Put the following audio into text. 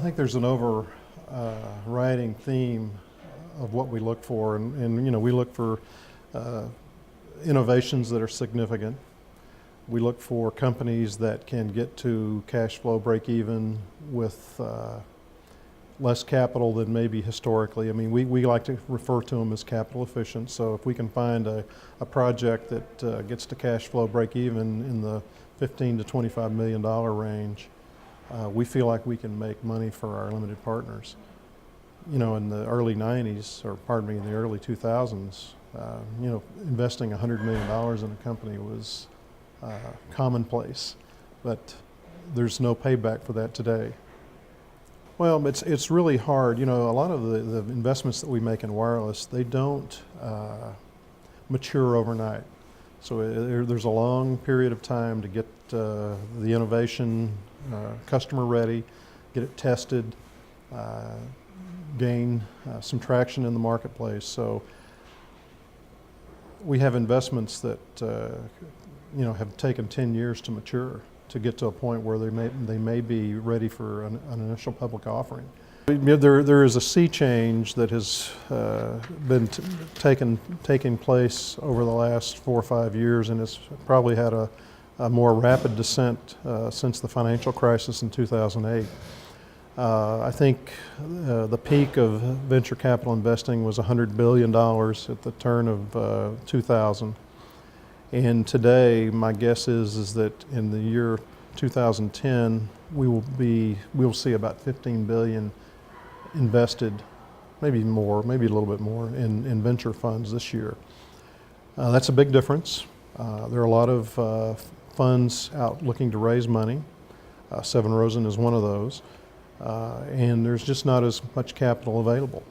I think there's an overriding theme of what we look for, and we look for innovations that are significant. We look for companies that can get to cash flow break even with less capital than maybe historically. I mean, we like to refer to them as capital efficient. So if we can find a project that gets to cash flow break even in the $15 to $25 million range, we feel like we can make money for our limited partners. In the early 90s, or pardon me, in the early 2000s, investing $100 million in a company was commonplace, but there's no payback for that today. Well, it's really hard. A lot of the investments that we make in wireless, they don't mature overnight. So there's a long period of time to get the innovation customer ready, get it tested, gain some traction in the marketplace. So we have investments that have taken 10 years to mature, to get to a point where they may be ready for an initial public offering. There is a sea change that has been taking place over the last 4 or 5 years, and it's probably had a more rapid descent since the financial crisis in 2008. I think the peak of venture capital investing was $100 billion at the turn of 2000. And today, my guess is that in the year 2010, we will see about 15 billion invested, maybe more, maybe a little bit more, in venture funds this year. That's a big difference. There are a lot of funds out looking to raise money. Sevin Rosen is one of those. And there's just not as much capital available.